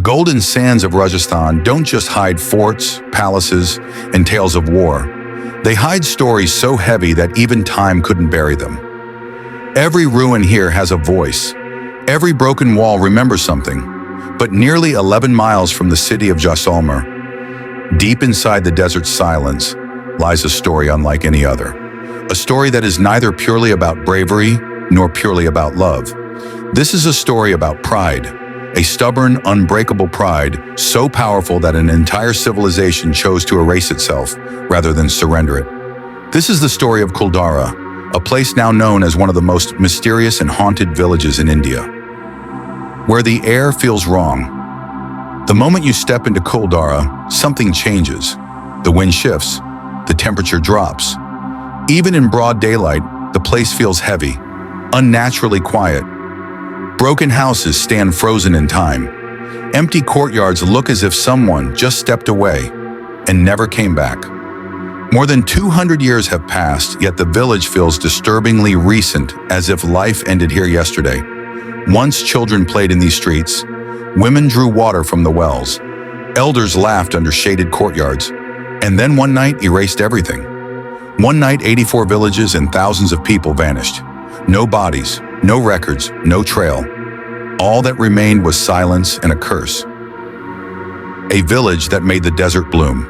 golden sands of Rajasthan don't just hide forts, palaces, and tales of war. They hide stories so heavy that even time couldn't bury them. Every ruin here has a voice. Every broken wall remembers something. But nearly 11 miles from the city of Jaisalmer, deep inside the desert's silence, lies a story unlike any other. A story that is neither purely about bravery nor purely about love. This is a story about pride, a stubborn, unbreakable pride so powerful that an entire civilization chose to erase itself rather than surrender it. This is the story of Kuldhara, a place now known as one of the most mysterious and haunted villages in India, where the air feels wrong. The moment you step into Kuldhara, something changes. The wind shifts, the temperature drops. Even in broad daylight, the place feels heavy, unnaturally quiet. Broken houses stand frozen in time. Empty courtyards look as if someone just stepped away and never came back. More than 200 years have passed, yet the village feels disturbingly recent, as if life ended here yesterday. Once children played in these streets, women drew water from the wells, elders laughed under shaded courtyards, and then one night erased everything. One night, 84 villages and thousands of people vanished. No bodies, no records, no trail. All that remained was silence and a curse. A village that made the desert bloom.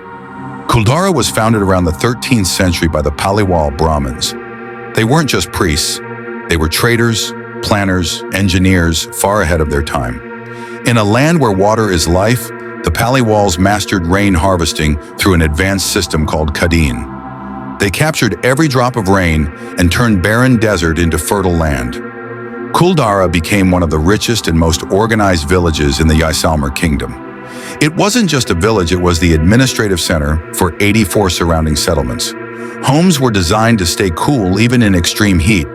Kuldhara was founded around the 13th century by the Paliwal Brahmins. They weren't just priests, they were traders, planners, engineers far ahead of their time. In a land where water is life, the Paliwals mastered rain harvesting through an advanced system called Kadeen. They captured every drop of rain and turned barren desert into fertile land. Kuldhara became one of the richest and most organized villages in the Jaisalmer kingdom. It wasn't just a village, it was the administrative center for 84 surrounding settlements. Homes were designed to stay cool even in extreme heat.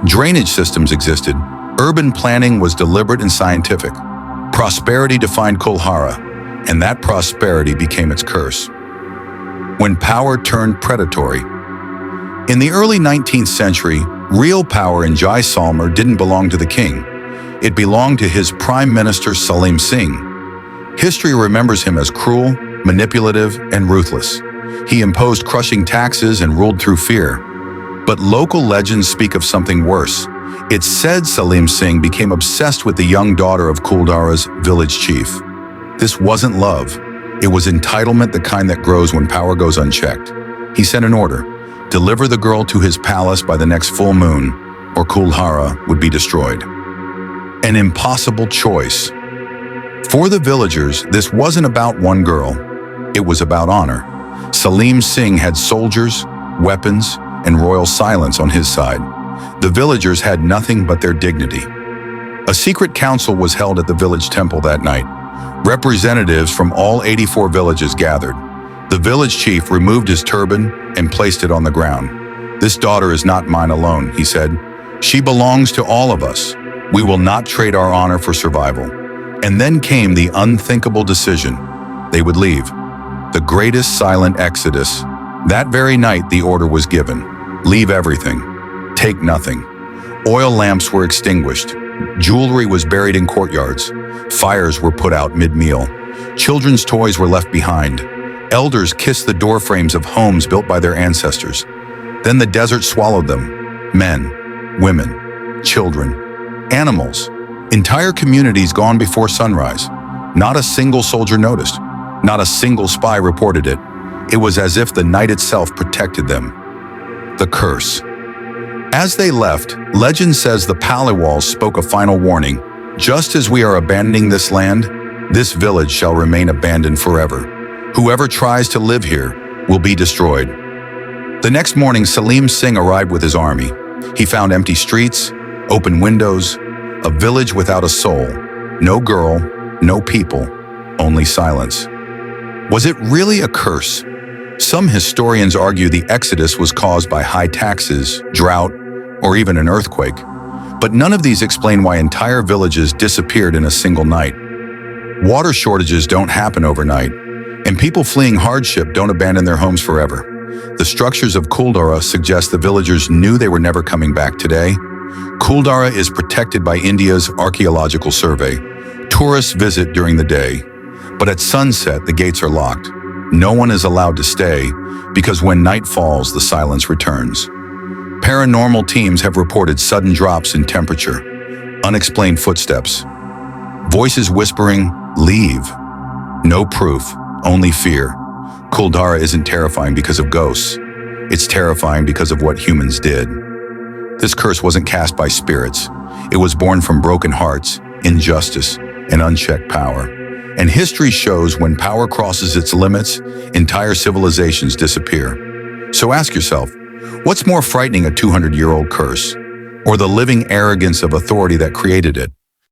Drainage systems existed. Urban planning was deliberate and scientific. Prosperity defined Kuldhara, and that prosperity became its curse. When power turned predatory. In the early 19th century, real power in Jaisalmer didn't belong to the king. It belonged to his prime minister Salim Singh. History remembers him as cruel, manipulative, and ruthless. He imposed crushing taxes and ruled through fear. But local legends speak of something worse. It's said Salim Singh became obsessed with the young daughter of Kuldhara's village chief. This wasn't love. It was entitlement, the kind that grows when power goes unchecked. He sent an order: deliver the girl to his palace by the next full moon, or Kuldhara would be destroyed. An impossible choice. For the villagers, this wasn't about one girl. It was about honor. Salim Singh had soldiers, weapons, and royal silence on his side. The villagers had nothing but their dignity. A secret council was held at the village temple that night. Representatives from all 84 villages gathered. The village chief removed his turban and placed it on the ground. "This daughter is not mine alone," he said. "She belongs to all of us. We will not trade our honor for survival." And then came the unthinkable decision. They would leave. The greatest silent exodus. That very night, the order was given. Leave everything. Take nothing. Oil lamps were extinguished. Jewelry was buried in courtyards. Fires were put out mid-meal. Children's toys were left behind. Elders kissed the doorframes of homes built by their ancestors. Then the desert swallowed them. Men, women, children, animals. Entire communities gone before sunrise. Not a single soldier noticed. Not a single spy reported it. It was as if the night itself protected them. The curse. As they left, legend says the Paliwals spoke a final warning. "Just as we are abandoning this land, this village shall remain abandoned forever. Whoever tries to live here will be destroyed." The next morning, Salim Singh arrived with his army. He found empty streets, open windows, a village without a soul. No girl, no people, only silence. Was it really a curse? Some historians argue the exodus was caused by high taxes, drought, or even an earthquake. But none of these explain why entire villages disappeared in a single night. Water shortages don't happen overnight, and people fleeing hardship don't abandon their homes forever. The structures of Kuldhara suggest the villagers knew they were never coming back today. Kuldhara is protected by India's Archaeological Survey. Tourists visit during the day, but at sunset the gates are locked. No one is allowed to stay because when night falls, the silence returns. Paranormal teams have reported sudden drops in temperature, unexplained footsteps, voices whispering, "Leave." No proof, only fear. Kuldhara isn't terrifying because of ghosts. It's terrifying because of what humans did. This curse wasn't cast by spirits. It was born from broken hearts, injustice, and unchecked power. And history shows when power crosses its limits, entire civilizations disappear. So ask yourself, what's more frightening, a 200-year-old curse or the living arrogance of authority that created it?